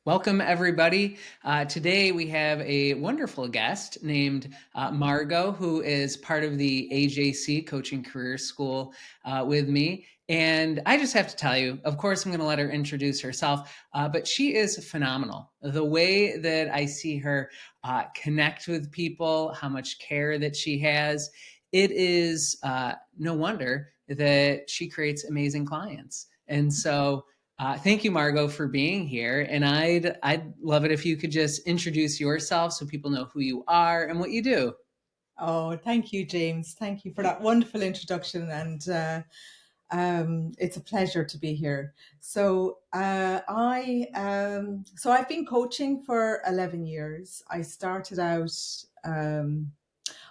Welcome, everybody. Today we have a wonderful guest named Margo, who is part of the AJC Coaching Career School with me. And I just have to tell you, of course, I'm going to let her introduce herself, but she is phenomenal. The way that I see her connect with people, how much care that she has, it is no wonder that she creates amazing clients. And so, thank you, Margo, for being here. And I'd love it if you could just introduce yourself so people know who you are and what you do. Oh, thank you, James. Thank you for that wonderful introduction, and it's a pleasure to be here. So I've been coaching for 11 years. Um,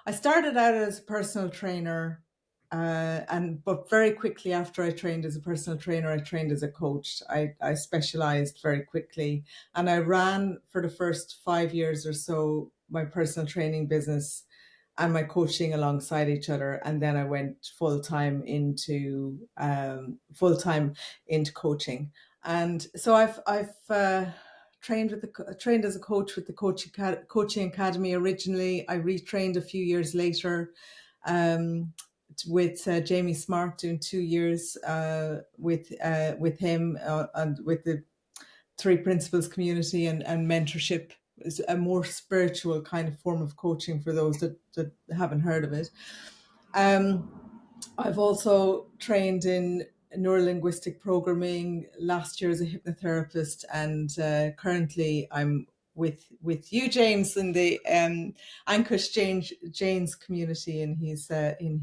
I started out as a personal trainer, but very quickly after I trained as a personal trainer, I trained as a coach. I specialized very quickly, and I ran for the first 5 years or so my personal training business and my coaching alongside each other, and then I went full time into coaching. And so I've trained as a coach with the coaching academy originally. I retrained a few years later, um, with Jamie Smart, doing 2 years with him, and with the Three Principles community and mentorship. Is a more spiritual kind of form of coaching for those that haven't heard of it. Um, I've also trained in neurolinguistic programming last year as a hypnotherapist, and currently I'm with you, James, in the Ankush James community in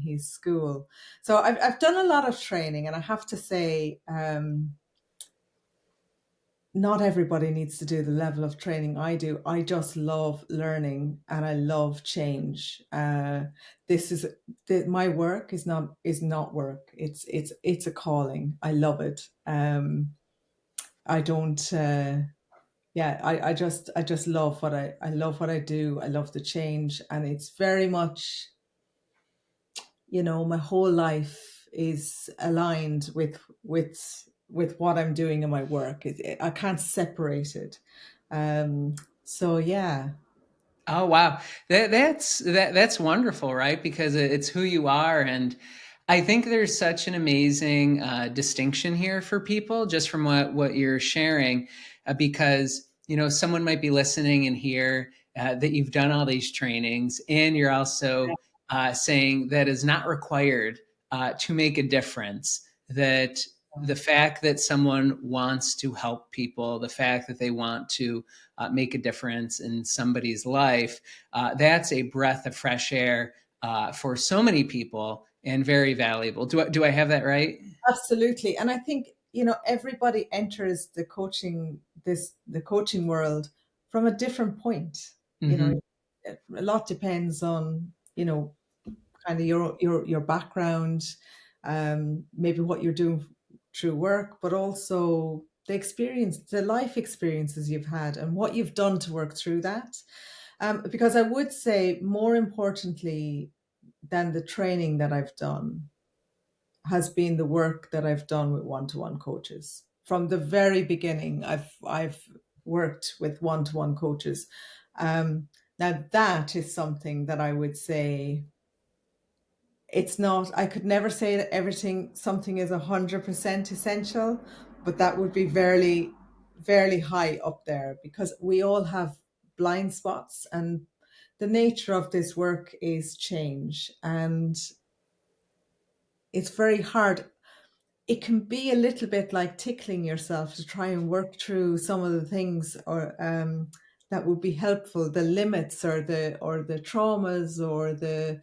his school. So I've done a lot of training, and I have to say, not everybody needs to do the level of training I do. I just love learning and I love change. This is my work is not work. It's a calling. I love it. I don't. Yeah, I just love I love what I do. I love the change, and it's very much, my whole life is aligned with what I'm doing in my work. I can't separate it. So yeah. Oh wow, that's wonderful, right? Because it's who you are, and I think there's such an amazing distinction here for people just from what you're sharing, because someone might be listening and hear that you've done all these trainings, and you're also saying that is not required to make a difference. That the fact that someone wants to help people, the fact that they want to make a difference in somebody's life, that's a breath of fresh air for so many people and very valuable. Do I have that right? Absolutely. And I think, everybody enters the coaching world from a different point. You know, Hmm. a lot depends on, kind of your background, maybe what you're doing through work, but also the life experiences you've had and what you've done to work through that. Because I would say, more importantly than the training that I've done, has been the work that I've done with one-to-one coaches. From the very beginning, I've worked with one-to-one coaches. Now that is something that I would say, it's not, I could never say that something is 100% essential, but that would be very, very high up there, because we all have blind spots, and the nature of this work is change, and it's very hard. It can be a little bit like tickling yourself to try and work through some of the things, or that would be helpful, the limits, or the traumas, or the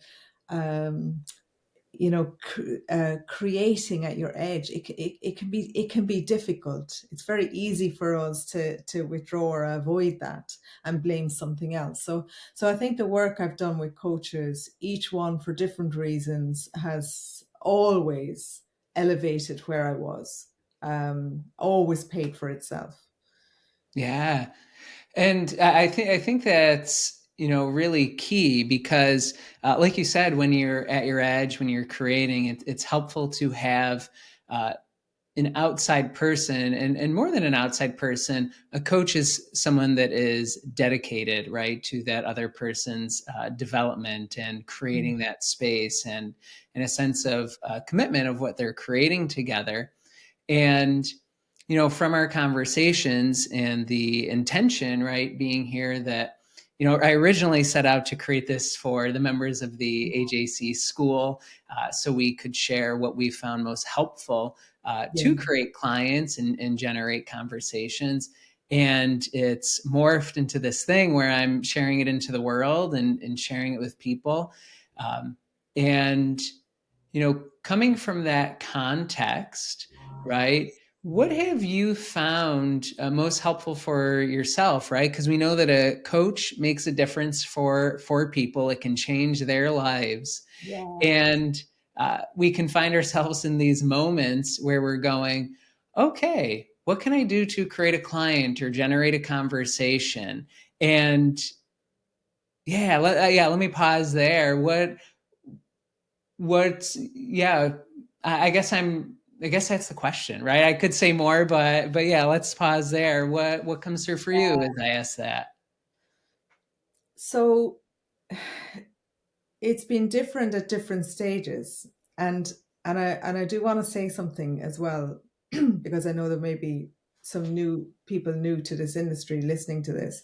um, creating at your edge. It can be difficult. It's very easy for us to withdraw or avoid that and blame something else. So I think the work I've done with coaches, each one for different reasons, has always elevated where I was, always paid for itself. Yeah, and I think that's really key because, like you said, when you're at your edge, when you're creating, it's helpful to have an outside person, and more than an outside person, a coach is someone that is dedicated, right, to that other person's development and creating that space and a sense of commitment of what they're creating together. And from our conversations and the intention, right, being here that, I originally set out to create this for the members of the AJC school, so we could share what we found most helpful Yeah. to create clients and generate conversations. And it's morphed into this thing where I'm sharing it into the world and sharing it with people. And coming from that context, right? What have you found most helpful for yourself, right? Because we know that a coach makes a difference for people. It can change their lives, Yeah. and we can find ourselves in these moments where we're going, okay, what can I do to create a client or generate a conversation? And let me pause there. Yeah, I guess I guess that's the question, right? I could say more, but yeah, let's pause there. What comes through for you as I ask that? So it's been different at different stages, and I do want to say something as well, because I know there may be some new people new to this industry listening to this.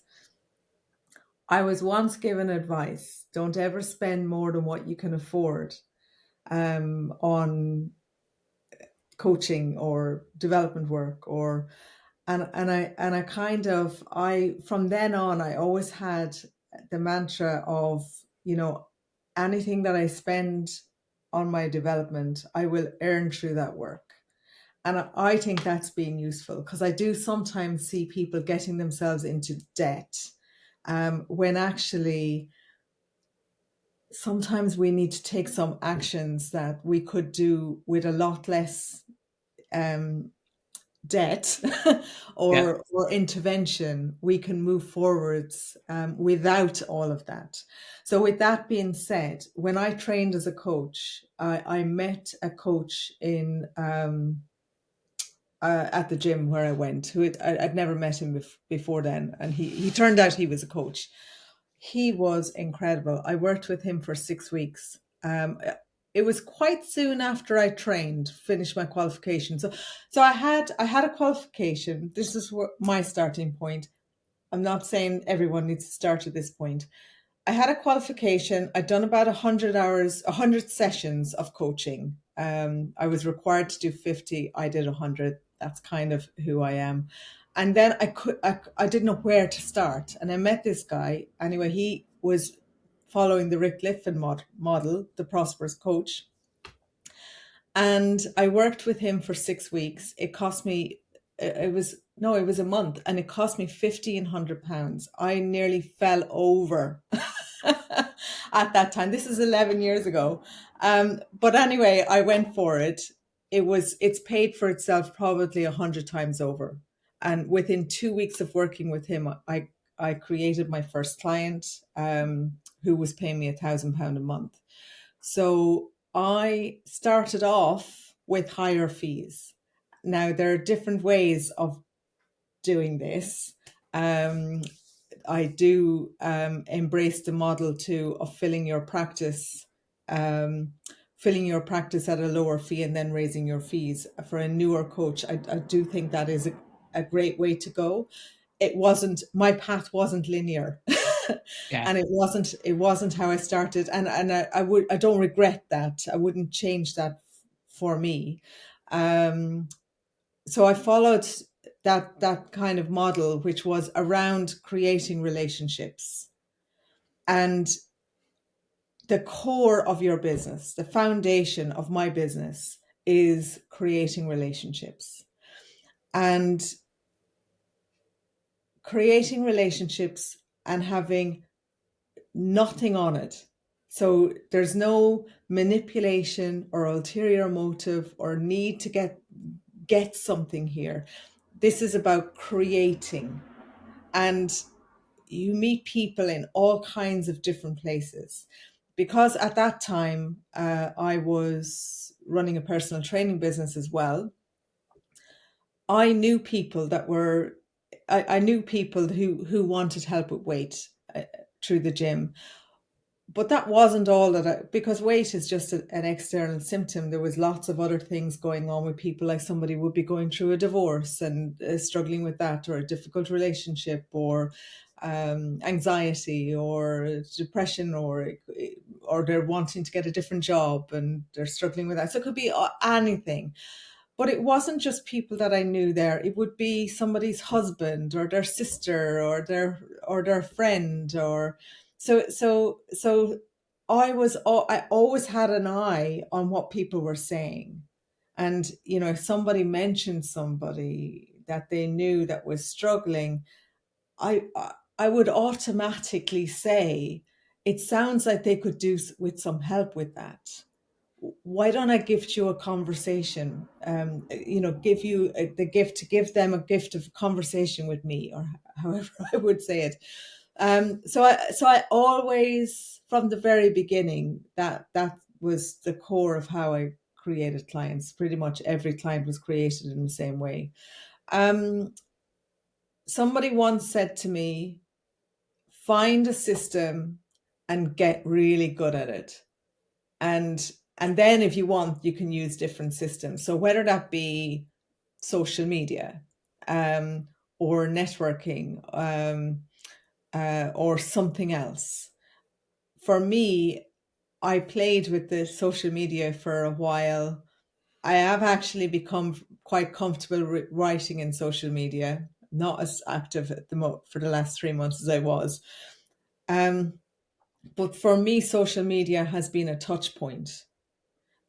I was once given advice: don't ever spend more than what you can afford on coaching or development work, or and I kind of, I from then on, I always had the mantra of, anything that I spend on my development, I will earn through that work. And I think that's been useful, because I do sometimes see people getting themselves into debt, when actually sometimes we need to take some actions that we could do with a lot less um, debt Yeah, or intervention. We can move forwards without all of that. So with that being said, when I trained as a coach, I met a coach in at the gym where I went, I'd never met him before then, and he turned out he was a coach. He was incredible. I worked with him for 6 weeks. It was quite soon after I trained, finished my qualification. So I had a qualification. This is my starting point. I'm not saying everyone needs to start at this point. I had a qualification. I'd done about 100 hours, 100 sessions of coaching. I was required to do 50. I did 100. That's kind of who I am. And then I didn't know where to start. And I met this guy. Anyway, he was following the Rick Liffin model, the prosperous coach. And I worked with him for 6 weeks. It cost me, it was, no, it was a month, and it cost me £1,500. I nearly fell over at that time. This is 11 years ago. But anyway, I went for it. It's paid for itself probably 100 times over. And within 2 weeks of working with him, I created my first client, who was paying me £1,000 a month. So I started off with higher fees. Now, there are different ways of doing this. I do embrace the model too of um, filling your practice at a lower fee and then raising your fees. For a newer coach, I do think that is a great way to go. My path wasn't linear. yeah, And it wasn't how I started, and I don't regret that. I wouldn't change that for me. Um, so I followed that kind of model, which was around creating relationships. And the core of your business, the foundation of my business, is creating relationships. And creating relationships and having nothing on it. So there's no manipulation or ulterior motive or need to get something here. This is about creating. And you meet people in all kinds of different places. Because at that time, I was running a personal training business as well. I knew people that were, I knew people who wanted help with weight through the gym. But that wasn't all that because weight is just an external symptom. There was lots of other things going on with people, like somebody would be going through a divorce and struggling with that, or a difficult relationship, or anxiety, or depression, or they're wanting to get a different job and they're struggling with that. So it could be anything. But it wasn't just people that I knew there. It would be somebody's husband or their sister or their friend, or so I always had an eye on what people were saying. And if somebody mentioned somebody that they knew that was struggling, I would automatically say, it sounds like they could do with some help with that. Why don't I gift you a conversation? Give you the gift, to give them a gift of conversation with me, or however I would say it. So I always, from the very beginning, that was the core of how I created clients. Pretty much every client was created in the same way. Um, Somebody once said to me, find a system and get really good at it. And then if you want, you can use different systems. So whether that be social media, um, or networking, or something else. For me, I played with the social media for a while. I have actually become quite comfortable writing in social media, not as active for the last 3 months as I was. Um, but for me, social media has been a touch point,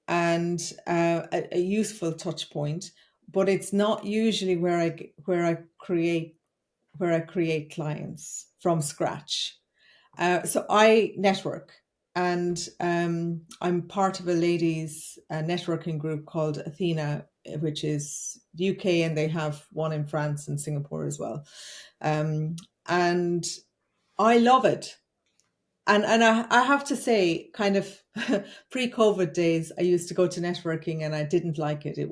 and a useful touch point, but it's not usually where I create clients from scratch. So I network, and I'm part of a ladies networking group called Athena, which is UK, and they have one in France and Singapore as well. And I love it. And I have to say, kind of pre-COVID days, I used to go to networking and I didn't like it. It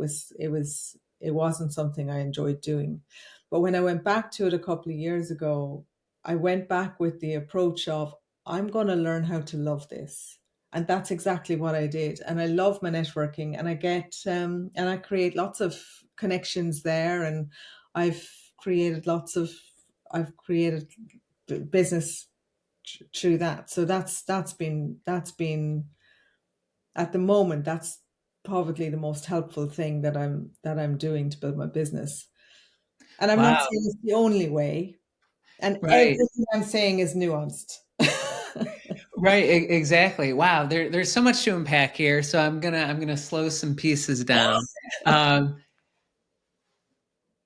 wasn't something I enjoyed doing. But when I went back to it a couple of years ago, I went back with the approach of, I'm going to learn how to love this. And that's exactly what I did. And I love my networking, and and I create lots of connections there. And I've I've created business through that. So that's been at the moment, that's probably the most helpful thing that I'm doing to build my business. And I'm not Wow. saying it's the only way, and Right. everything I'm saying is nuanced. Right, exactly. Wow, there's so much to unpack here, so I'm gonna slow some pieces down. Um,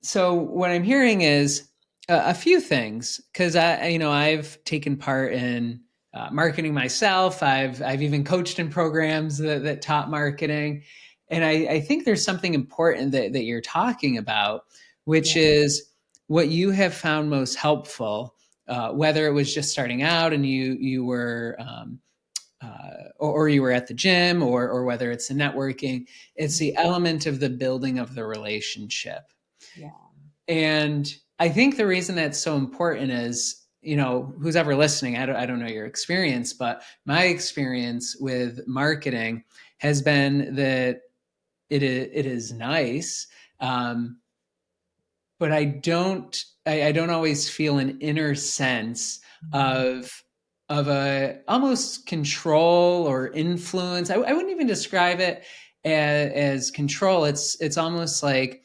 so what I'm hearing is a few things, because I've taken part in marketing myself. I've even coached in programs that taught marketing, and I think there's something important that you're talking about, which Yeah, is what you have found most helpful, whether it was just starting out and you were or you were at the gym, or whether it's the networking, it's the element of the building of the relationship. yeah, And I think the reason that's so important is, who's ever listening, I don't know your experience, but my experience with marketing has been that it is nice, um, but I don't always feel an inner sense of a almost control or influence. I wouldn't even describe it as control. It's almost like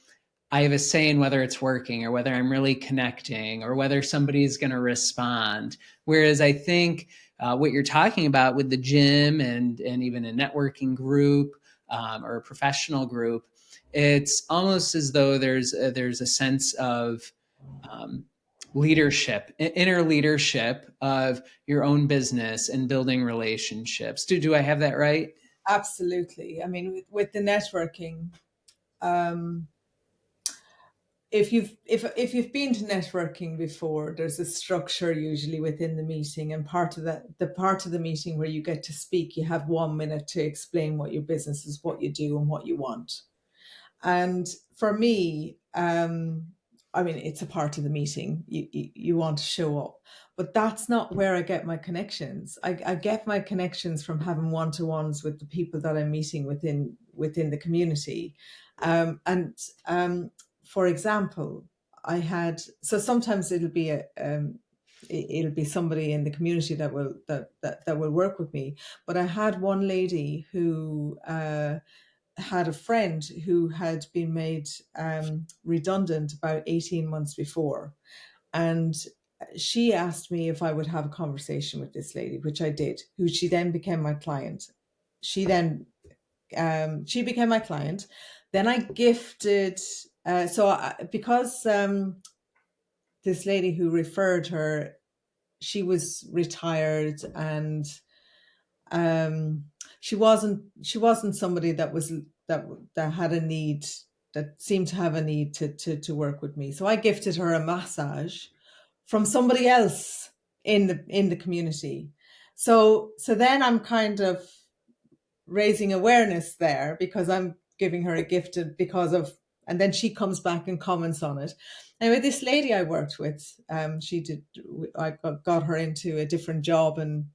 I have a say in whether it's working, or whether I'm really connecting, or whether somebody's going to respond. Whereas I think what you're talking about with the gym, and even a networking group, or a professional group, it's almost as though there's a sense of um, leadership, inner leadership of your own business and building relationships. Do I have that right? absolutely. I mean, with the networking, um, if you've been to networking before, there's a structure usually within the meeting, and the part of the meeting where you get to speak, you have 1 minute to explain what your business is, what you do, and what you want. And for me, um, I mean, it's a part of the meeting. You want to show up, but that's not where I get my connections. I get my connections from having one-to-ones with the people that I'm meeting within the community. And for example, I had, so sometimes it'll be somebody in the community that will work with me. But I had one lady who had a friend who had been made redundant about 18 months before. And she asked me if I would have a conversation with this lady, which I did, who she then became my client. She then, she became my client. Then I gifted, because this lady who referred her, she was retired, and um she wasn't somebody that that had a need, that seemed to have a need to work with me. So I gifted her a massage from somebody else in the community. So then I'm kind of raising awareness there, because I'm giving her a gift because of, and then she comes back and comments on it. Anyway, this lady I worked with, she did, I got her into a different job, and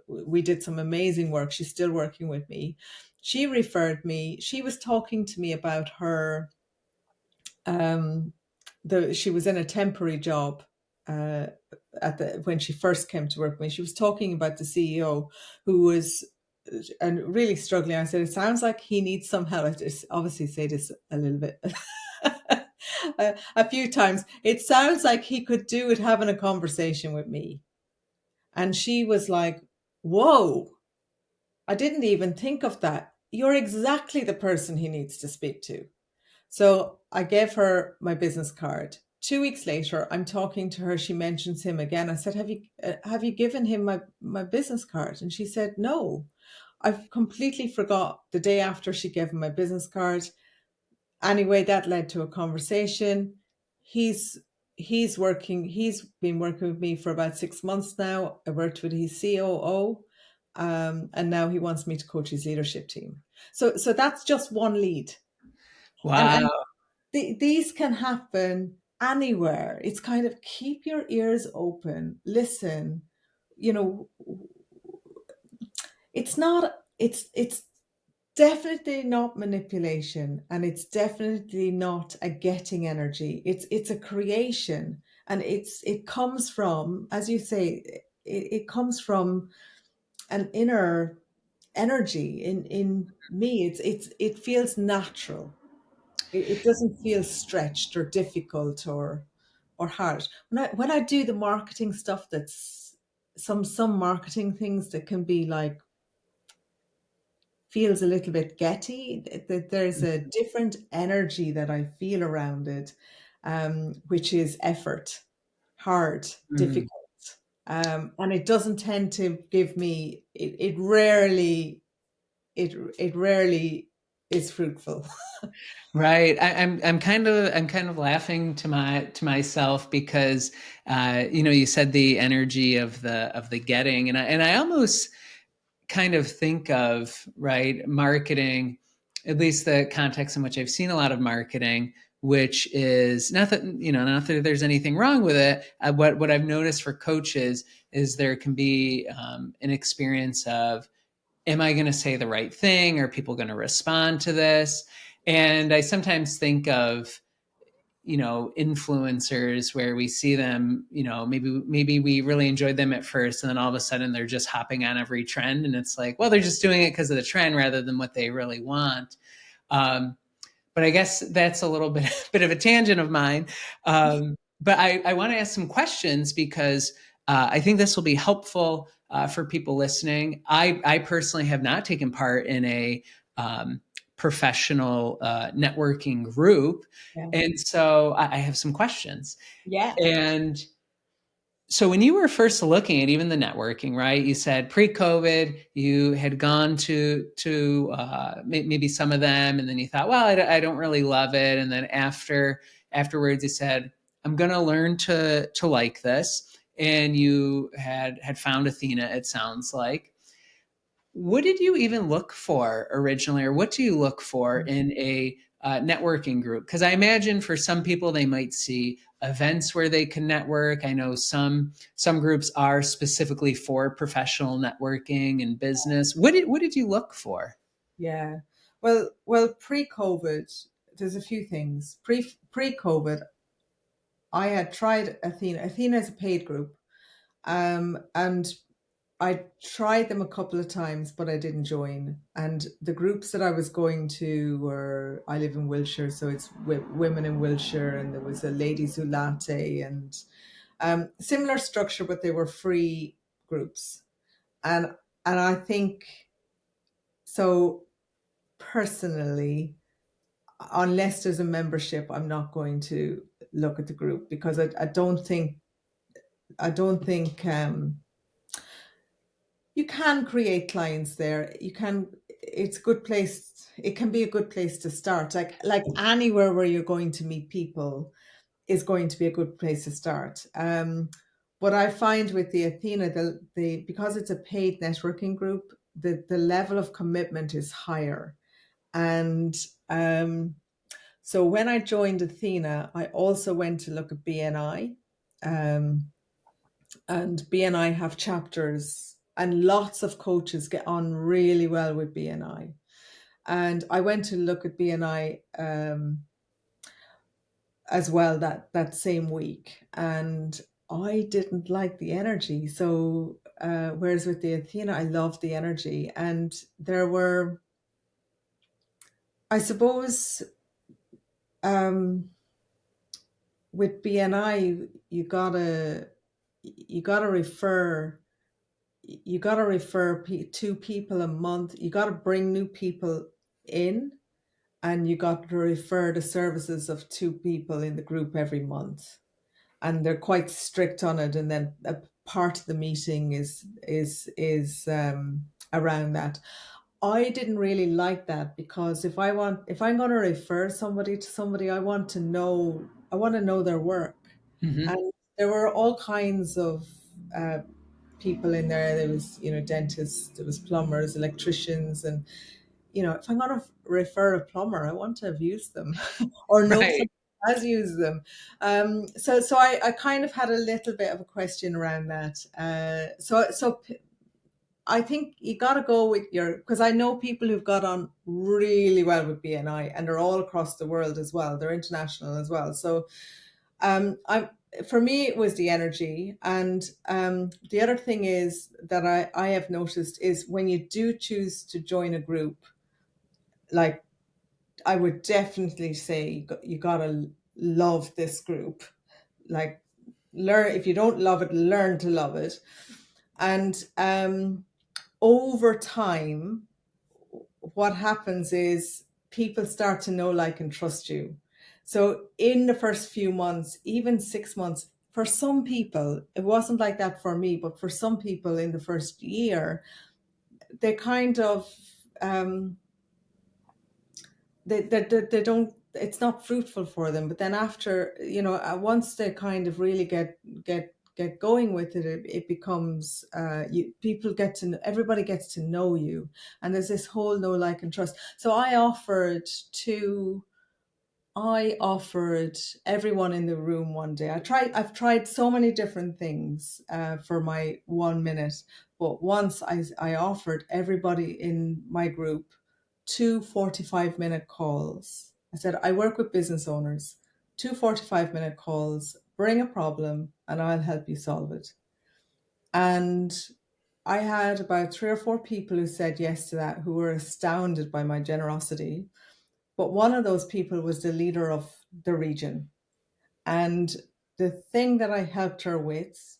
we did some amazing work. She's still working with me. She referred me. She was talking to me about her, um, she was in a temporary job, uh, when she first came to work with me. She was talking about the CEO who was, and really struggling. I said, it sounds like he needs some help. I just obviously say this a little bit, a few times. It sounds like he could do with having a conversation with me. And she was like, whoa, I didn't even think of that. You're exactly the person he needs to speak to. So I gave her my business card. 2 weeks later, I'm talking to her. She mentions him again. I said, have you given him my business card?" And she said, "No, I've completely forgot." The day after she gave him my business card. Anyway, that led to a conversation. He's he's been working with me for about 6 months now. I worked with his COO, and now he wants me to coach his leadership team. So that's just one lead, and Wow. these can happen anywhere. It's kind of keep your ears open, listen. You know, it's definitely not manipulation, and it's definitely not a getting energy. It's a creation, and it comes from, as you say, it comes from an inner energy in me. It feels natural. It doesn't feel stretched or difficult or hard. When I do the marketing stuff, that's some marketing things that can be like, feels a little bit getty, that there's a different energy that I feel around it, which is effort, hard, Mm. difficult. And it doesn't tend to give me, it rarely, it rarely is fruitful. Right. I'm kind of laughing to myself because you said the energy of the getting, and I almost kind of think of, right, marketing, at least the context in which I've seen a lot of marketing, which is not that there's anything wrong with it. What I've noticed for coaches is there can be an experience of, am I going to say the right thing? Are people going to respond to this? And I sometimes think of, influencers where we see them, maybe we really enjoyed them at first, and then all of a sudden they're just hopping on every trend, and it's like, well, they're just doing it because of the trend rather than what they really want. um, but I guess that's a little bit of a tangent of mine. But I want to ask some questions because I think this will be helpful for people listening. I personally have not taken part in a professional networking group, Yeah. and so I have some questions. Yeah. And so when you were first looking at even the networking, right? You said pre-COVID, you had gone to maybe some of them, and then you thought, well, I don't really love it. And then afterwards, you said, I'm going to learn to like this. And you had found Athena. It sounds like. What did you even look for originally, or what do you look for in a networking group? Because I imagine for some people they might see events where they can network. I know some groups are specifically for professional networking and business. What did you look for? Yeah. Well, pre-COVID, there's a few things. Pre-COVID, I had tried Athena. Athena is a paid group. And I tried them a couple of times, but I didn't join. And the groups that I was going to were, I live in Wiltshire, so it's women in Wiltshire, and there was a ladies who latte, and similar structure, but they were free groups. And I think so personally, unless there's a membership, I'm not going to look at the group because I don't think you can create clients there. You can. It's a good place. It can be a good place to start. Like anywhere where you're going to meet people is going to be a good place to start. What I find with the Athena, the because it's a paid networking group, the level of commitment is higher. And so when I joined Athena, I also went to look at BNI. Um, and BNI have chapters, and lots of coaches get on really well with BNI. And I went to look at BNI as well that same week, and I didn't like the energy. So whereas with the Athena, I loved the energy, and there were, I suppose, um, with BNI, you gotta refer two people a month. You got to bring new people in, and you got to refer the services of two people in the group every month. And they're quite strict on it. And then a part of the meeting is around that. I didn't really like that because if I'm going to refer somebody to somebody, I want to know their work. Hmm. And there were all kinds of uh, people in there. There was, dentists, there was plumbers, electricians, and if I'm going to refer a plumber, I want to have used them or know Right. somebody who has used them. So I kind of had a little bit of a question around that. I think you got to go with because I know people who've got on really well with BNI, and they're all across the world as well. They're international as well. So I for me it was the energy, and the other thing is that I have noticed is when you do choose to join a group, like I would definitely say you gotta love this group. Like learn if you don't love it, learn to love it, and over time what happens is people start to know, like, and trust you. So in the first few months, even 6 months, for some people, it wasn't like that for me, but for some people in the first year, they kind of, they don't, it's not fruitful for them. But then after, once they kind of really get going with it, it becomes, people get to, everybody gets to know you. And there's this whole know, like, and trust. So I offered everyone in the room one day. I've tried so many different things for my 1 minute, but once I offered everybody in my group two 45-minute calls. I said, I work with business owners, two 45-minute calls, bring a problem, and I'll help you solve it. And I had about three or four people who said yes to that, who were astounded by my generosity. But one of those people was the leader of the region. And the thing that I helped her with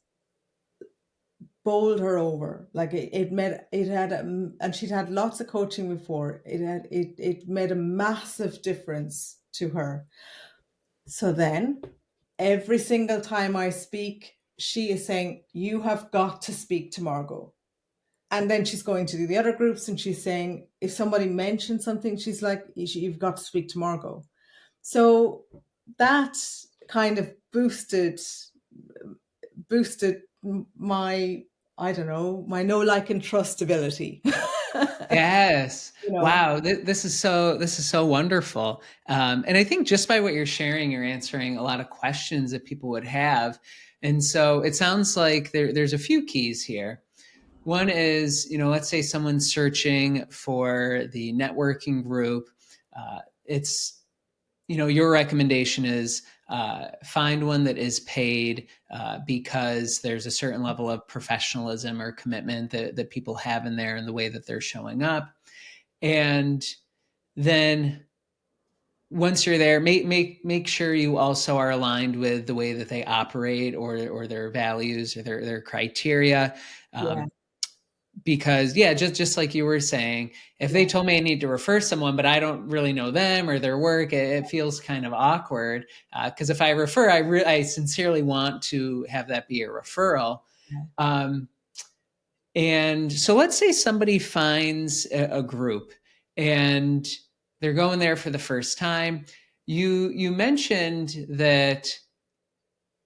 bowled her over. Like it made it had, and she'd had lots of coaching before. It made a massive difference to her. So then, every single time I speak, she is saying, "You have got to speak to Margo." And then she's going to the other groups, and she's saying, if somebody mentions something, she's like, "You've got to speak to Margo." So that kind of boosted my, I don't know, my know, like, and trust ability. Yes. You know, Wow. This is so wonderful. And I think just by what you're sharing, you're answering a lot of questions that people would have. And so it sounds like there's a few keys here. One is, let's say someone's searching for the networking group. It's your recommendation is find one that is paid because there's a certain level of professionalism or commitment that people have in there and the way that they're showing up. And then once you're there, make sure you also are aligned with the way that they operate or their values or their criteria. yeah, Um, because yeah, just like you were saying, if they yeah, told me I need to refer someone but I don't really know them or their work, it feels kind of awkward. Because if I refer, I sincerely want to have that be a referral. yeah, um, and so let's say somebody finds a group and they're going there for the first time. You mentioned that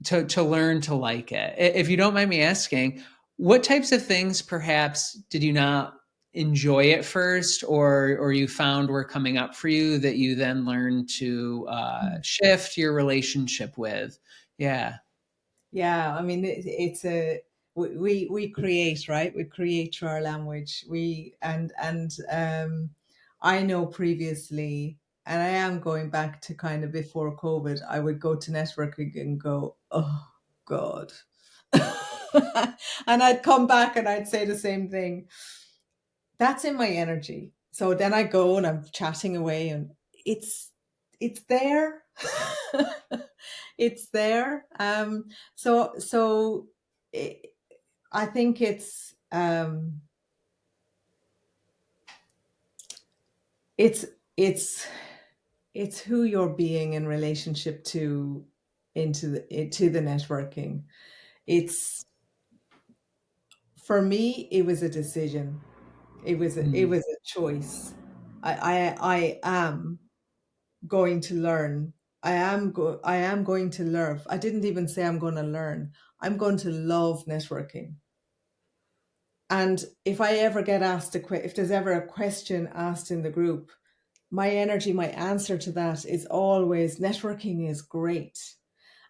to learn to like it. If you don't mind me asking, what types of things perhaps did you not enjoy at first, or you found were coming up for you that you then learned to shift your relationship with? Yeah. yeah. I mean, it's a we create, right? We create through our language. We and I know previously, and I am going back to kind of before COVID. I would go to networking and go, oh God, and I'd come back and I'd say the same thing. That's in my energy. So then I go and I'm chatting away and it's there. It's there. So it, I think it's it's it's who you're being in relationship to to the networking. It's for me, it was a decision. It Mm. was a choice. I am going to learn. I am going to learn. I didn't even say I'm going to learn. I'm going to love networking. And if I ever get asked if there's ever a question asked in the group, my energy, my answer to that is always networking is great.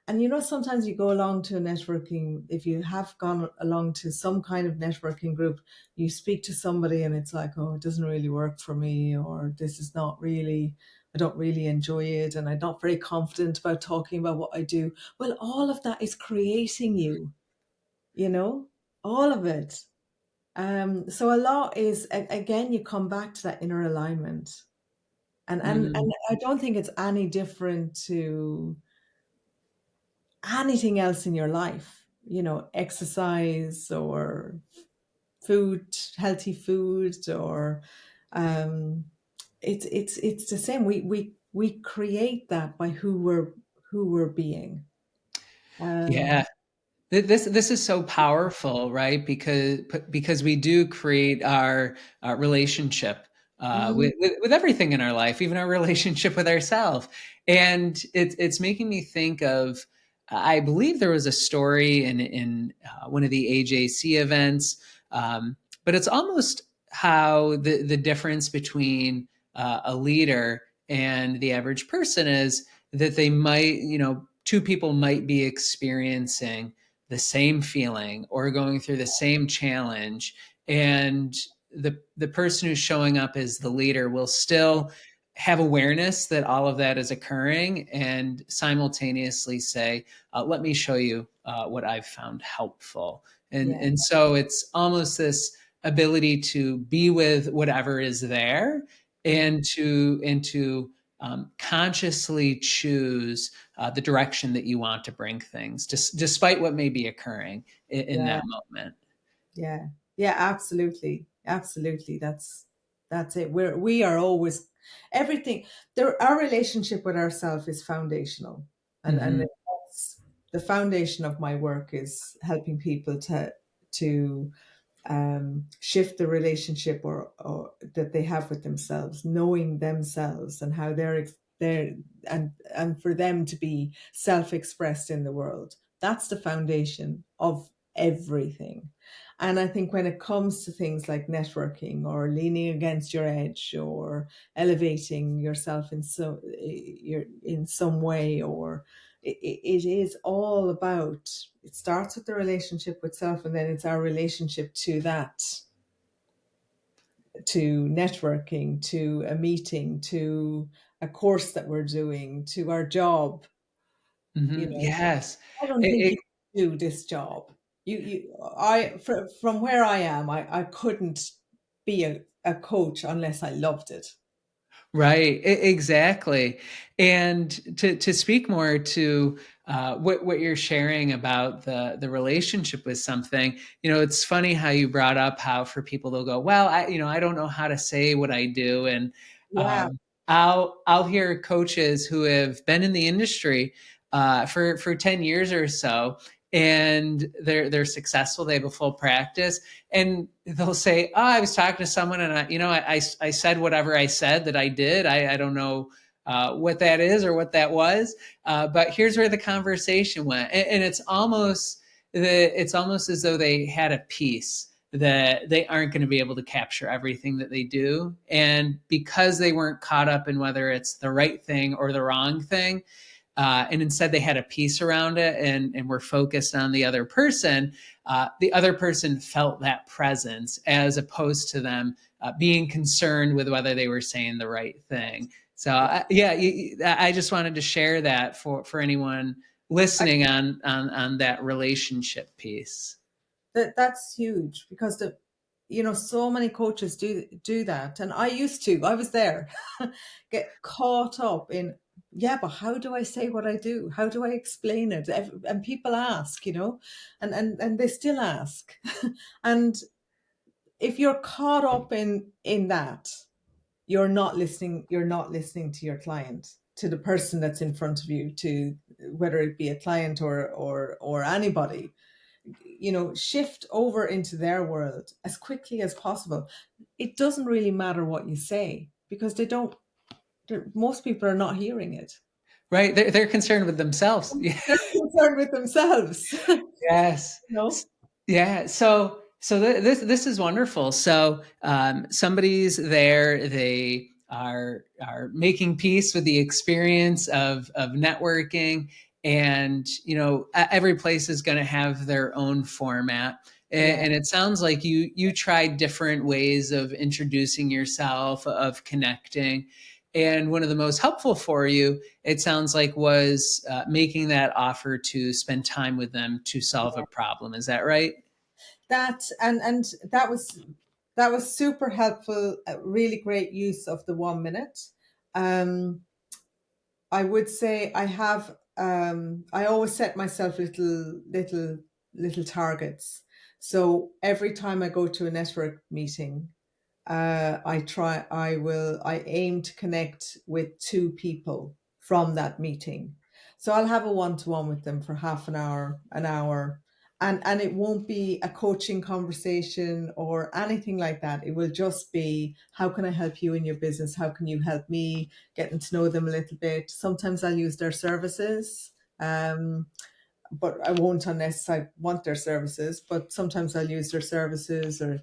And sometimes you go along to a networking, if you have gone along to some kind of networking group, you speak to somebody and it's like, oh, it doesn't really work for me, or this is not really, I don't really enjoy it, and I'm not very confident about talking about what I do. Well, all of that is creating you, you know, all of it. So a lot is, again, you come back to that inner alignment. And Mm. I don't think it's any different to anything else in your life, exercise or food, healthy food, or um, it's the same. We create that by who we're being. Yeah. Um, This is so powerful, right? Because we do create our relationship mhm, with everything in our life, even our relationship with ourselves. And it's making me think of, I believe there was a story in one of the AJC events, but it's almost how the difference between a leader and the average person is that they might, two people might be experiencing the same feeling or going through the same challenge, and the person who's showing up as the leader will still have awareness that all of that is occurring and simultaneously say, let me show you what I've found helpful. and yeah, and so it's almost this ability to be with whatever is there, yeah, and to consciously choose the direction that you want to bring things, despite what may be occurring in yeah, that moment. yeah, yeah. Absolutely, absolutely. That's it. We are always everything. Our relationship with ourselves is foundational, and Hmm. that's the foundation of my work is helping people to shift the relationship or that they have with themselves, knowing themselves and how they're and for them to be self-expressed in the world. That's the foundation of everything. And I think when it comes to things like networking or leaning against your edge or elevating yourself in in some way, or it is all about, it starts with the relationship with self, and then it's our relationship to that, to networking, to a meeting, to a course that we're doing, to our job. You Mhm. know, Yes. I don't think It you do this job. From where I am, I couldn't be a coach unless I loved it. Right, exactly. And to speak more to what you're sharing about the relationship with something, it's funny how you brought up how for people they'll go, well, I don't know how to say what I do, and Yeah, um, I'll hear coaches who have been in the industry for 10 years or so, and they're successful. They have a full practice, and they'll say, "Oh, I was talking to someone, and I said whatever I said that I did. I don't know what that is or what that was, but here's where the conversation went." And it's almost as though they had a piece that they aren't going to be able to capture everything that they do, and because they weren't caught up in whether it's the right thing or the wrong thing, and instead they had a piece around it, and were focused on the other person felt that presence as opposed to them being concerned with whether they were saying the right thing. So yeah. yeah, I just wanted to share that for anyone I, listening on that relationship piece. that's huge, because so many coaches do that, and I used to. I was there, get caught up in, yeah, but how do I say what I do? How do I explain it? And people ask, and they still ask, and if you're caught up in that, you're not listening to your client, to the person that's in front of you, to whether it be a client or anybody. Shift over into their world as quickly as possible. It doesn't really matter what you say, because most people are not hearing it. Right, they're concerned with themselves. They're concerned with themselves. Yes. No. Yeah. So this is wonderful. So somebody's there. They are making peace with the experience of networking, and every place is going to have their own format. Yeah. And it sounds like you tried different ways of introducing yourself, of connecting. And one of the most helpful for you, it sounds like, was making that offer to spend time with them to solve a problem. Is that right? And that was super helpful. Really great use of the 1 minute. Um, I would say I always set myself little targets. So every time I go to a network meeting, I aim to connect with two people from that meeting. So I'll have a one-to-one with them for half an hour, and it won't be a coaching conversation or anything like that. It will just be, how can I help you in your business? How can you help me? Getting to know them a little bit. Sometimes I'll use their services. But I won't unless I want their services. But sometimes I'll use their services, and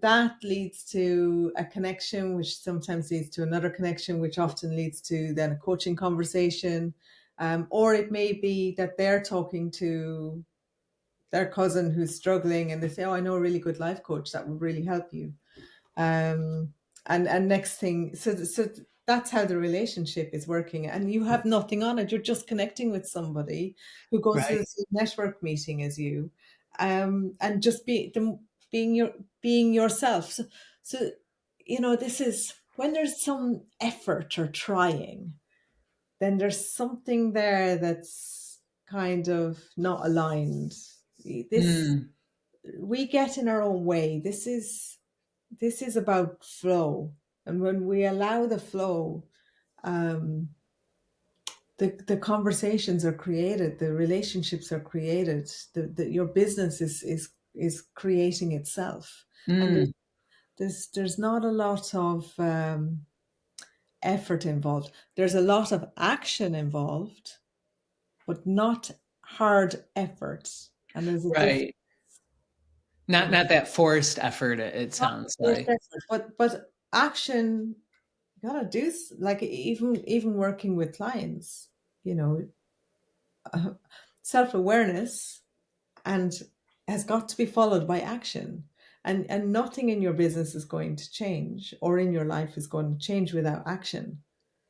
that leads to a connection, which sometimes leads to another connection, which often leads to then a coaching conversation. Or it may be that they're talking to their cousin who's struggling, and they say, "Oh, I know a really good life coach that would really help you." um and next thing, so that's how the relationship is working, and you have nothing on it. You're just connecting with somebody who goes to Right. the same network meeting as you, and just being yourself. So this is when there's some effort or trying, then there's something there that's kind of not aligned. This Mm, We get in our own way. This is about flow, and when we allow the flow, um, the conversations are created, the relationships are created, your business is creating itself, and mm, there's not a lot of effort involved. There's a lot of action involved, but not hard effort. And there's a difference. Right. Not that forced effort, it Not the sounds forced like. effort, but action. You gotta do like even working with clients, you know, self awareness and has got to be followed by action. And nothing in your business is going to change, or in your life is going to change without action.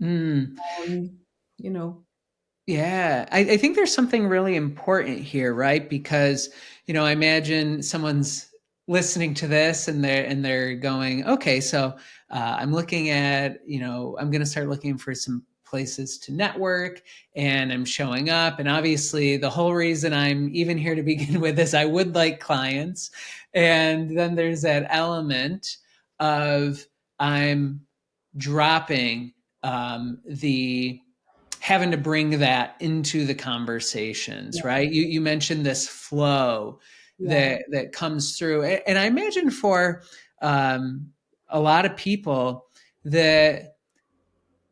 Mm. Um, you know, Yeah, I think there's something really important here, right? Because, I imagine someone's listening to this and they're going, okay, so I'm looking at, I'm going to start looking for some places to network, and I'm showing up. And obviously, the whole reason I'm even here to begin with is I would like clients. And then there's that element of I'm dropping the having to bring that into the conversations, yeah, right? You mentioned this flow yeah, that comes through, and I imagine for um, a lot of people that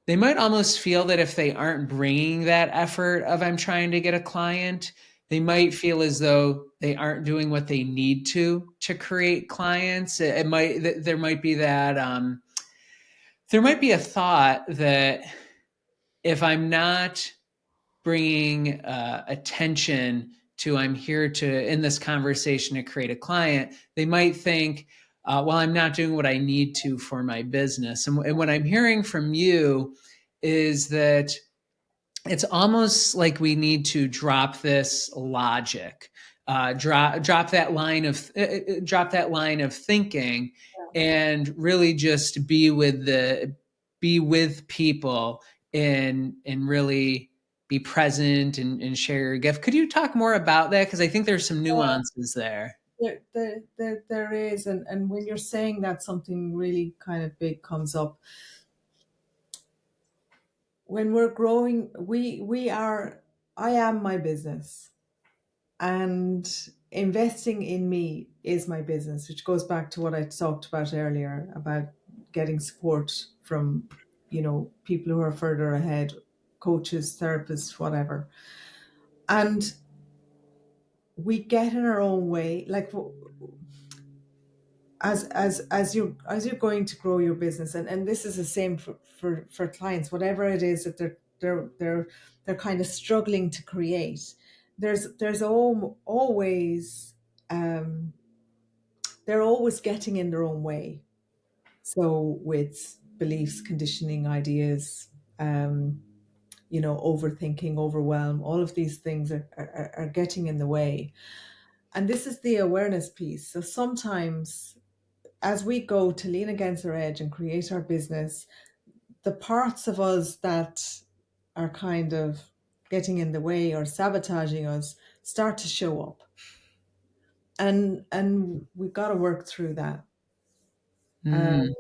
they might almost feel that if they aren't bringing that effort of I'm trying to get a client, they might feel as though they aren't doing what they need to create clients. It might there might be that there might be a thought that if I'm not bringing attention to I'm here to in this conversation to create a client, they might think, well, I'm not doing what I need to for my business. And what I'm hearing from you is that it's almost like we need to drop this logic, drop that line of thinking, and really just be with people and really be present and share your gift. Could you talk more about that? Because I think there's some yeah. nuances there. There is, and when you're saying that, something really kind of big comes up. When we're growing, we are. I am my business, and investing in me is my business, which goes back to what I talked about earlier about getting support from, people who are further ahead, coaches, therapists, whatever. And we get in our own way, like as you're going to grow your business, and this is the same for clients, whatever it is that they're kind of struggling to create. There's always um they're always getting in their own way. So with beliefs, conditioning, ideas, um, overthinking, overwhelm, all of these things are getting in the way. And this is the awareness piece. So sometimes as we go to lean against our edge and create our business, the parts of us that are kind of getting in the way or sabotaging us start to show up. And we've got to work through that. Um, Mm,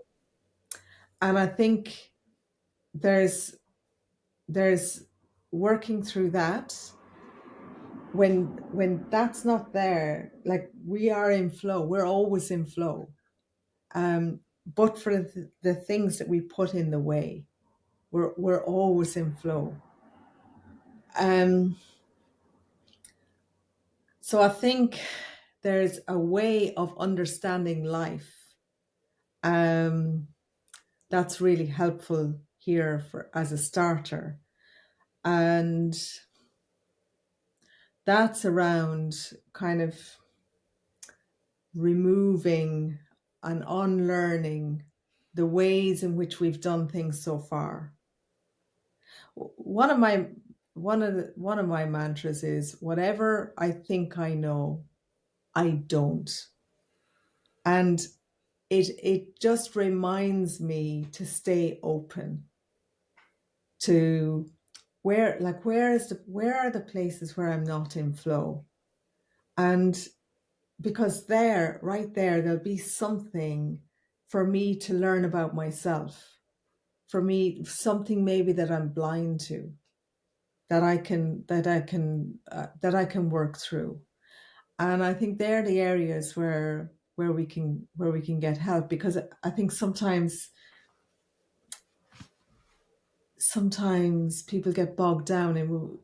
and I think there's working through that when that's not there, like we are in flow, we're always in flow. But for the things that we put in the way, we're always in flow. um so I think there's a way of understanding life um that's really helpful here for as a starter, and that's around kind of removing and unlearning the ways in which we've done things so far. One of my one of my mantras is whatever I think I know, I don't. And it just reminds me to stay open to where are the places where I'm not in flow. And because right there, there'll be something for me to learn about myself, for me, something maybe that I'm blind to, that I can work through. And I think they're the areas where we can get help, because I think sometimes people get bogged down in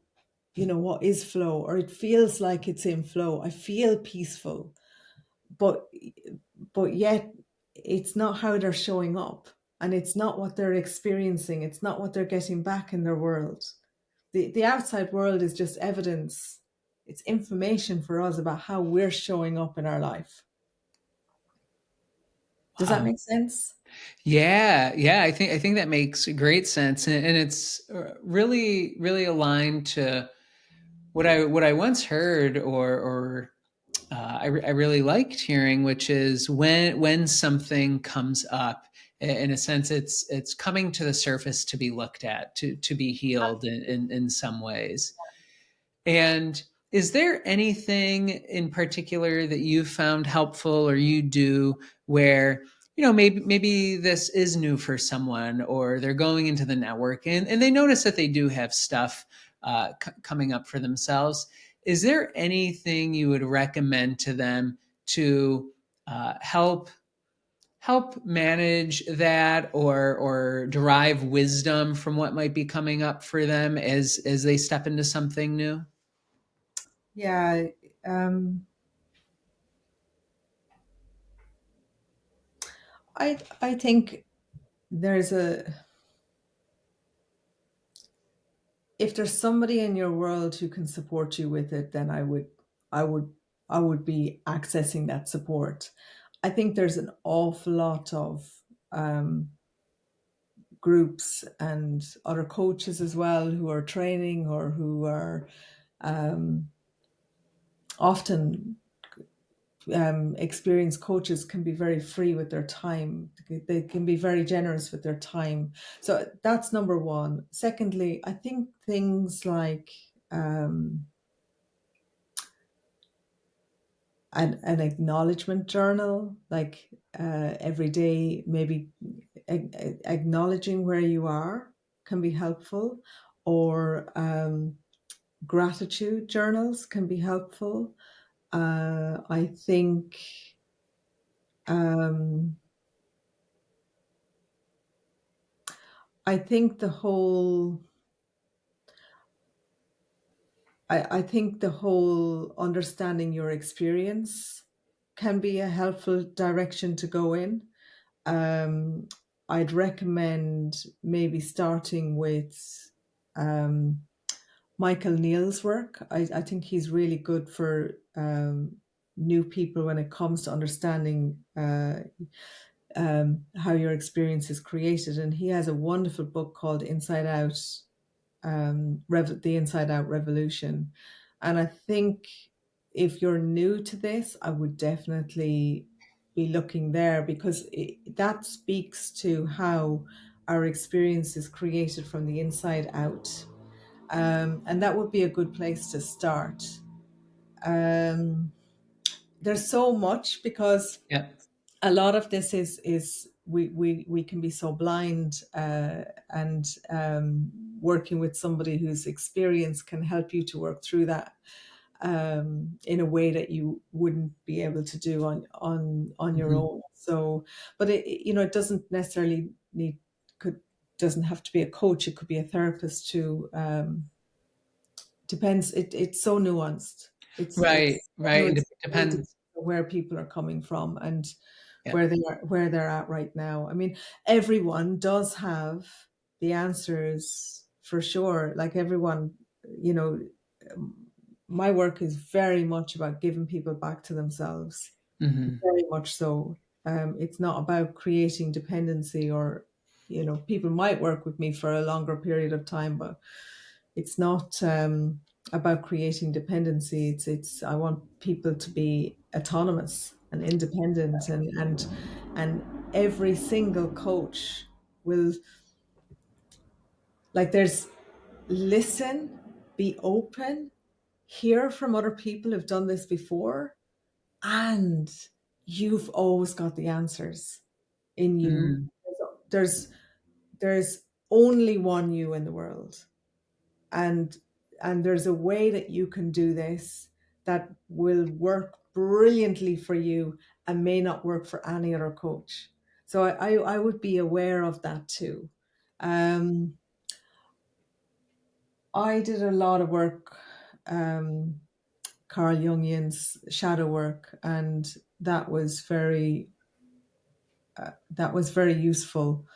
what is flow, or it feels like it's in flow. I feel peaceful, but yet it's not how they're showing up, and it's not what they're experiencing. It's not what they're getting back in their world. The outside world is just evidence. It's information for us about how we're showing up in our life. Does that Wow. make sense? Yeah, yeah, I think that makes great sense, and it's really really aligned to what I once heard, or I really liked hearing, which is when something comes up, in a sense, it's coming to the surface to be looked at, to be healed in some ways. And is there anything in particular that you found helpful or you do where, maybe this is new for someone, or they're going into the network and they notice that they do have stuff coming up for themselves? Is there anything you would recommend to them to help manage that, or derive wisdom from what might be coming up for them as they step into something new? Yeah. Um, I think there's a if there's somebody in your world who can support you with it, then I would, I would be accessing that support. I think there's an awful lot of um, groups and other coaches as well who are training, or who are um, often experienced coaches can be very free with their time. They can be very generous with their time. So that's number one. Secondly, I think things like an acknowledgement journal, like every day, maybe acknowledging where you are can be helpful, or gratitude journals can be helpful. I think um, I think the whole I think the whole understanding your experience can be a helpful direction to go in. Um, I'd recommend maybe starting with um, Michael Neal's work. I think he's really good for new people when it comes to understanding how your experience is created. And he has a wonderful book called Inside Out, the Inside Out Revolution. And I think if you're new to this, I would definitely be looking there, because that speaks to how our experience is created from the inside out. And that would be a good place to start. Um, there's so much, because Yep. a lot of this is we can be so blind, and working with somebody whose experience can help you to work through that in a way that you wouldn't be able to do on your Mhm. own. So, but it doesn't necessarily could doesn't have to be a coach. It could be a therapist too. Depends. It's so nuanced. Right, I know right, and it's very different depends. where people are coming from, and Yep. where they're at right now. I mean, everyone does have the answers for sure. Like everyone, you know, my work is very much about giving people back to themselves. Mhm. Very much so. It's not about creating dependency, or people might work with me for a longer period of time, but it's not about creating dependency. It's I want people to be autonomous and independent, and every single coach will, like, there's listen, be open, hear from other people who've done this before, and you've always got the answers in you. Mm. There's there's only one you in the world, and there's a way that you can do this that will work brilliantly for you and may not work for any other coach. So I would be aware of that too. um I did a lot of work, um, Carl Jungian's shadow work, and that was very that was very useful.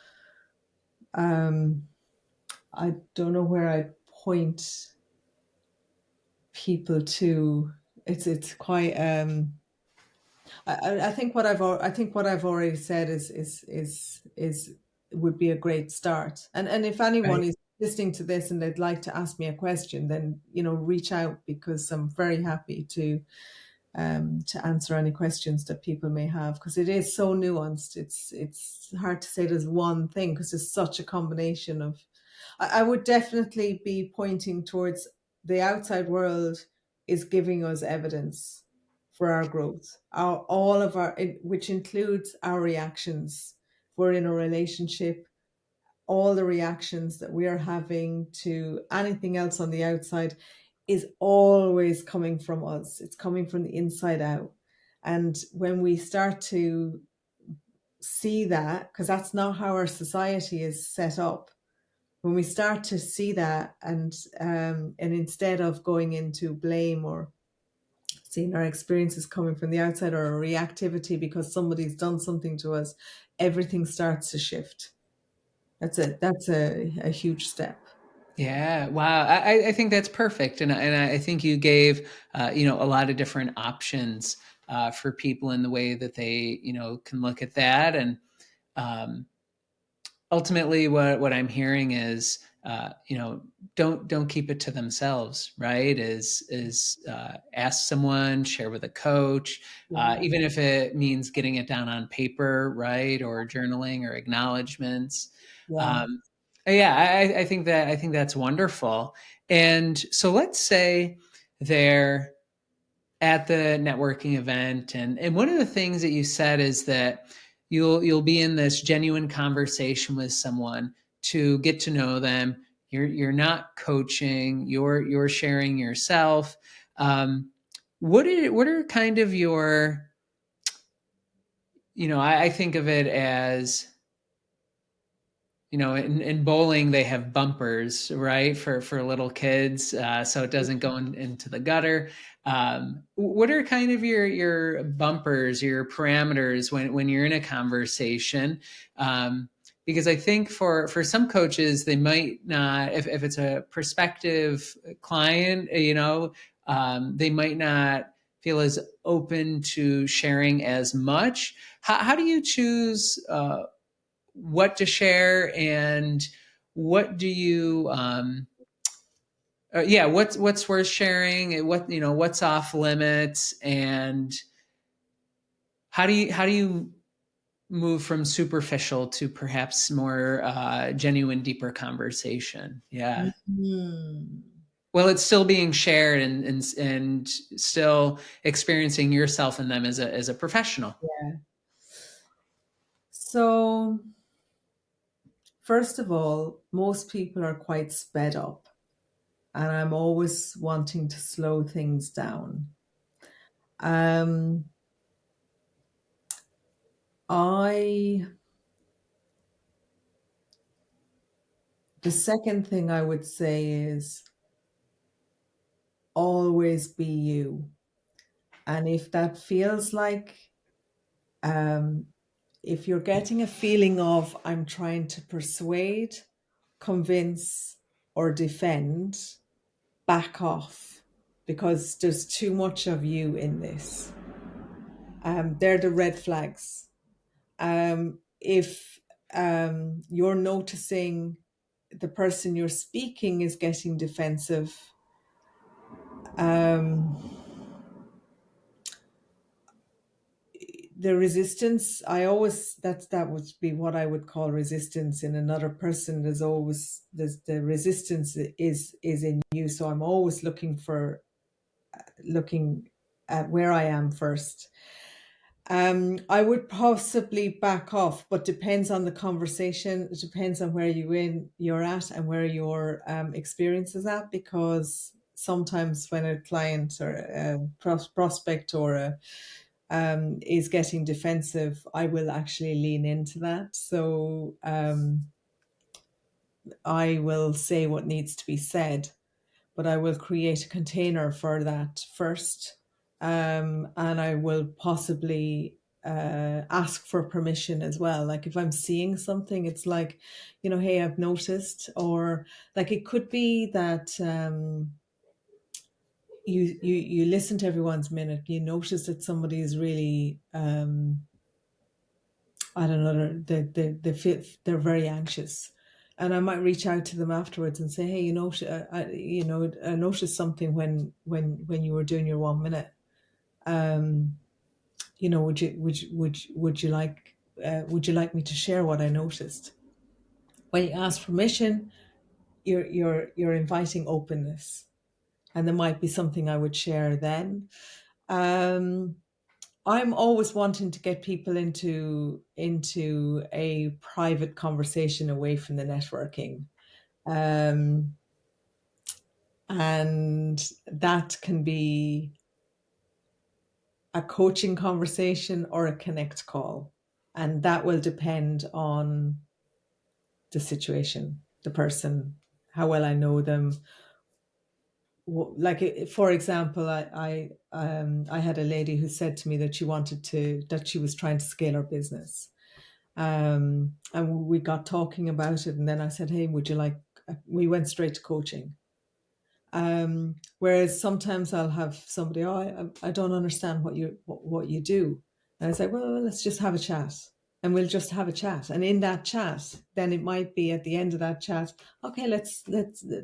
Um, I don't know where I point people to. It's quite. I think I think what I've already said is would be a great start. And if anyone Right. is listening to this and they'd like to ask me a question, then reach out, because I'm very happy to answer any questions that people may have, because it is so nuanced. It's hard to say there's one thing, because it's such a combination of. I would definitely be pointing towards the outside world is giving us evidence for our growth. All of which includes our reactions. If we're in a relationship, all the reactions that we are having to anything else on the outside is always coming from us. It's coming from the inside out. And when we start to see that, because that's not how our society is set up, when we start to see that, and instead of going into blame or seeing our experiences coming from the outside, or a reactivity because somebody's done something to us, everything starts to shift. That's a huge step. Yeah. Wow. I think that's perfect, and I think you gave a lot of different options for people in the way that they can look at that, and um, ultimately what I'm hearing is don't keep it to themselves, right? Is ask someone, share with a coach, Yeah, even if it means getting it down on paper, right? Or journaling or acknowledgments. yeah. um, yeah, I think that's wonderful. And so let's say they're at the networking event, and one of the things that you said is that you'll be in this genuine conversation with someone to get to know them. You're not coaching, you're sharing yourself. What are kind of your, I think of it as, in bowling they have bumpers, right, for little kids, so it doesn't go into the gutter. What are kind of your bumpers, your parameters when you're in a conversation? Because I think for some coaches, they might not, if it's a prospective client, they might not feel as open to sharing as much. How do you choose what to share, and what do you yeah, what's worth sharing, and what's off limits, and how do you move from superficial to perhaps more genuine, deeper conversation? Yeah, Mhm. well, it's still being shared, and still experiencing yourself in them as a professional. Yeah. So, first of all, most people are quite sped up, and I'm always wanting to slow things down. Um, I The second thing I would say is always be you. And if that feels like, um, if you're getting a feeling of I'm trying to persuade, convince, or defend, back off, because there's too much of you in this. They're the red flags. If you're noticing the person you're speaking is getting defensive, um, the resistance, I always that would be what I would call resistance in another person. There's the resistance is in you. So I'm always looking at where I am first. I would possibly back off, but depends on the conversation. It depends on where you're at, and where your experience is at. Because sometimes when a client or a prospect or a is getting defensive, I will actually lean into that. So I will say what needs to be said. but I will create a container for that first. And I will possibly ask for permission as well. Like if I'm seeing something, it's like, hey, I've noticed, or like it could be that you listen to everyone's minute, you notice that somebody is really I don't know, they feel they're very anxious. And I might reach out to them afterwards and say, hey, I noticed something when you were doing your 1 minute. Um, would you like me to share what I noticed? When you ask permission, you're inviting openness, and there might be something I would share then. Um, I'm always wanting to get people into a private conversation away from the networking. Um, and that can be a coaching conversation or a connect call. And that will depend on the situation, the person, how well I know them. Like for example, I had a lady who said to me that she was trying to scale her business. And we got talking about it, and then I said, hey, would you like, we went straight to coaching. Whereas sometimes I'll have somebody, oh, I don't understand what you do. And I say, well, let's just have a chat, and we'll just have a chat. And in that chat, then it might be at the end of that chat, okay, let's I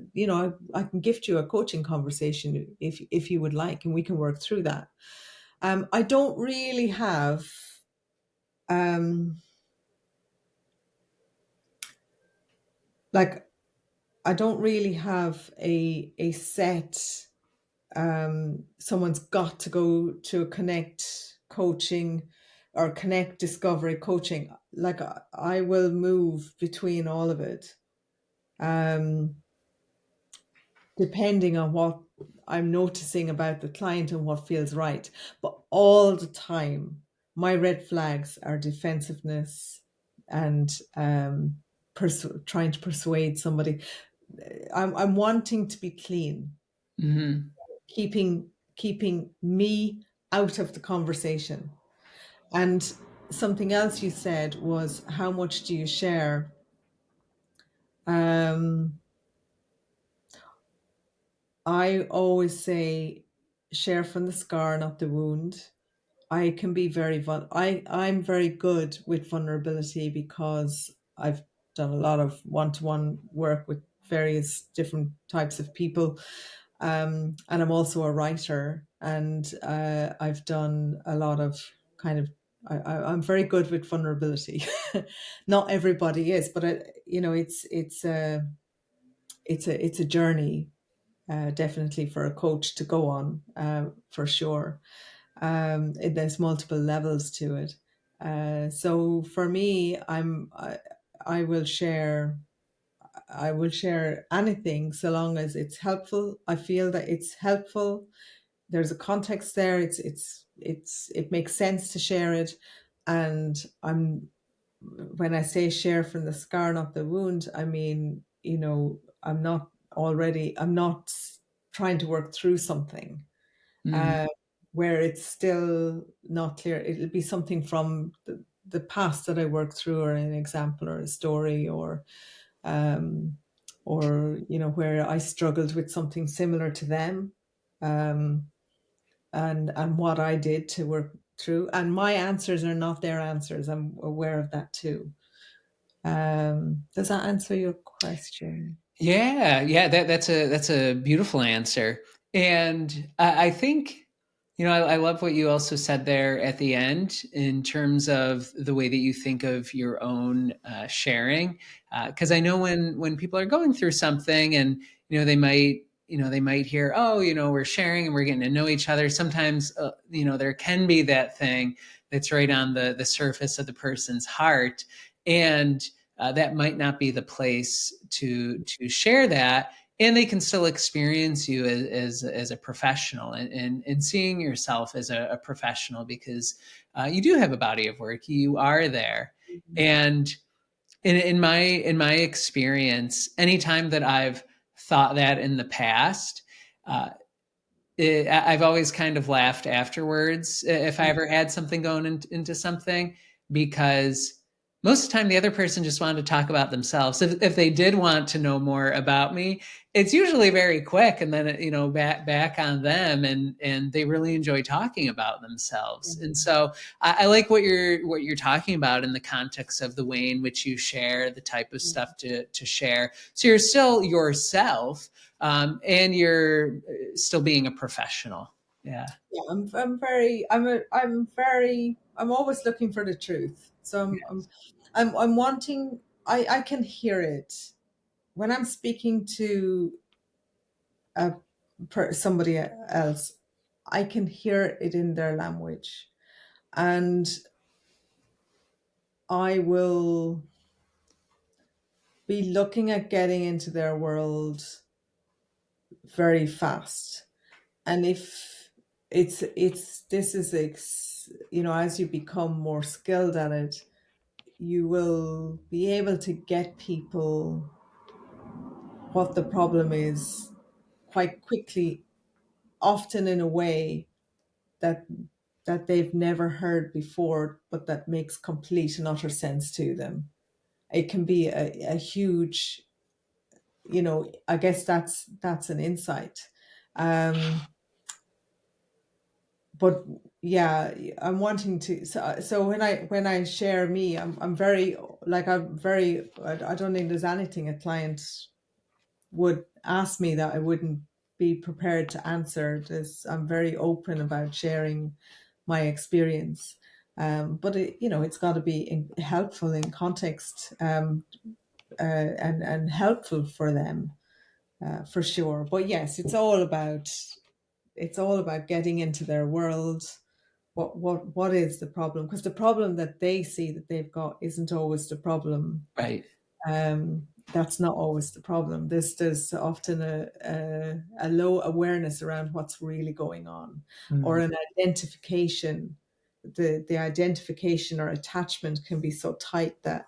can gift you a coaching conversation if you would like, and we can work through that. I don't really have um, like I don't really have a set. Someone's got to go to a connect coaching or connect discovery coaching. Like I will move between all of it, um, depending on what I'm noticing about the client and what feels right. But all the time, my red flags are defensiveness and trying to persuade somebody. I'm wanting to be clean, Hmm. keeping me out of the conversation. And something else you said was, how much do you share? Um, I always say, share from the scar, not the wound. I can be I'm very good with vulnerability because I've done a lot of one-to-one work with various different types of people. And I'm also a writer, and I've done a lot of kind of. I'm very good with vulnerability. Not everybody is, but it's a journey, definitely for a coach to go on, for sure. There's multiple levels to it. So for me, I will share. I will share anything so long as it's helpful. I feel that it's helpful. There's a context there. It makes sense to share it. And when I say share from the scar, not the wound, I mean, I'm not trying to work through something Mm. uh, where it's still not clear. It'll be something from the past that I worked through, or an example, or a story, um, or where I struggled with something similar to them, um, and what I did to work through. And my answers are not their answers. I'm aware of that too. Does that answer your question? Yeah, yeah, that's a beautiful answer. And I think, I love what you also said there at the end in terms of the way that you think of your own sharing. Because I know when people are going through something, and they might hear, oh, we're sharing and we're getting to know each other. Sometimes there can be that thing that's right on the surface of the person's heart, and that might not be the place to share that, and they can still experience you as a professional, and seeing yourself as a professional, because you do have a body of work, you are there. And in my experience, anytime that I've thought that in the past, uh, I've always kind of laughed afterwards if I ever had something going into something, because most of the time the other person just wanted to talk about themselves. If they did want to know more about me, it's usually very quick, and then back on them, and they really enjoy talking about themselves. And so I like what you're talking about in the context of the way in which you share, the type of stuff to share. So you're still yourself, and you're still being a professional. Yeah. Yeah, I'm always looking for the truth. So I'm wanting, I can hear it when I'm speaking to a somebody else. I can hear it in their language, and I will be looking at getting into their world very fast. And if it's this is as you become more skilled at it, you will be able to get people what the problem is quite quickly, often in a way that they've never heard before, but that makes complete and utter sense to them. It can be a huge, I guess that's an insight. Um, but yeah, I'm wanting to. So when I share me, I'm very like I'm very. I don't think there's anything a client would ask me that I wouldn't be prepared to answer. This I'm very open about sharing my experience. But it's got to be helpful in context, and helpful for them, for sure. But yes, it's all about getting into their world. What is the problem? Because the problem that they see that they've got isn't always the problem. Right. That's not always the problem. There's often a low awareness around what's really going on, or Mm. an identification. The identification or attachment can be so tight that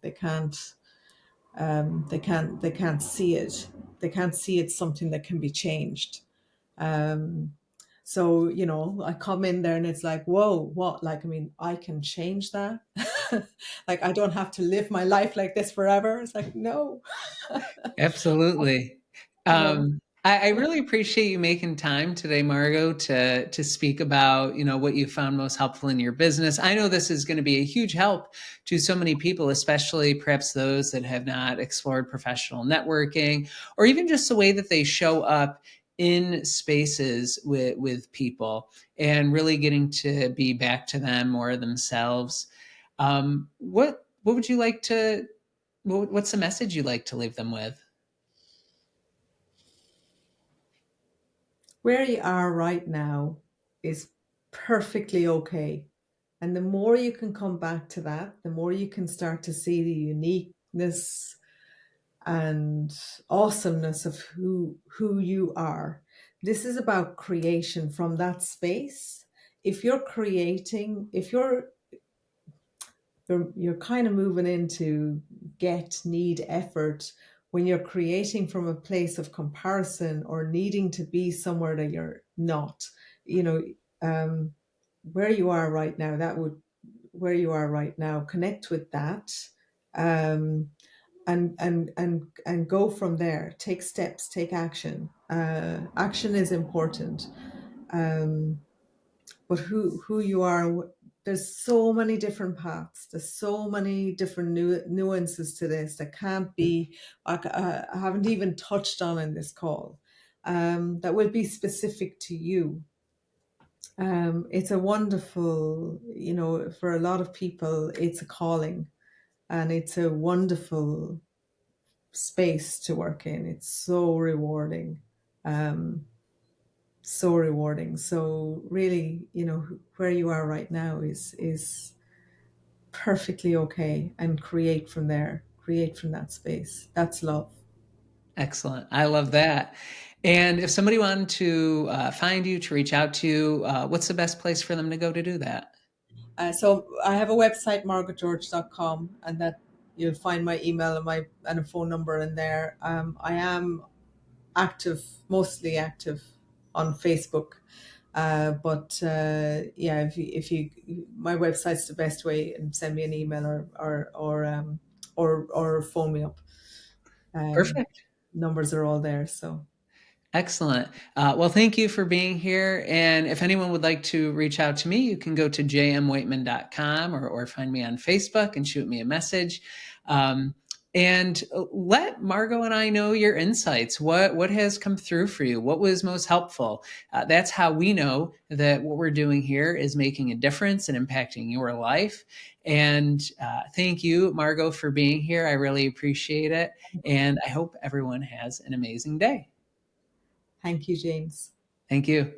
they can't see it. They can't see it's something that can be changed. Um, so, I come in there and it's like, whoa, what? Like, I mean, I can change that. Like, I don't have to live my life like this forever. It's like, no, Absolutely. you know, I really appreciate you making time today, Margo, to speak about what you found most helpful in your business. I know this is going to be a huge help to so many people, especially perhaps those that have not explored professional networking, or even just the way that they show up in spaces with people, and really getting to be back to them or themselves. What would you like to? What's the message you'd like to leave them with? where you are right now is perfectly okay. And the more you can come back to that, the more you can start to see the uniqueness and awesomeness of who you are. This is about creation from that space. If you're creating, if you're kind of moving into get, need, effort, when you're creating from a place of comparison or needing to be somewhere that you're not, you know, um, where you are right now, where you are right now, connect with that. Um, and go from there. Take steps, take action. Action is important. um, but who you are, there's so many different paths, there's so many different nuances to this that can't be, I haven't even touched on in this call, that will be specific to you. It's a wonderful, for a lot of people it's a calling, and it's a wonderful space to work in. It's so rewarding. Um, so rewarding. So really, where you are right now is perfectly okay, and create from there. Create from that space. That's love. Excellent. I love that. And if somebody wanted to find you, to reach out to you, what's the best place for them to go to do that? So I have a website, margogeorge.com, and that you'll find my email and a phone number in there. I am active, mostly active on Facebook. But yeah, my website's the best way, and send me an email or phone me up. Um, Perfect. Numbers are all there. So Excellent. Well, thank you for being here. And if anyone would like to reach out to me, you can go to jmwhiteman.com or find me on Facebook and shoot me a message. And let Margo and I know your insights. What has come through for you? What was most helpful? That's how we know that what we're doing here is making a difference and impacting your life. And thank you, Margo, for being here. I really appreciate it. And I hope everyone has an amazing day. thank you, James. Thank you.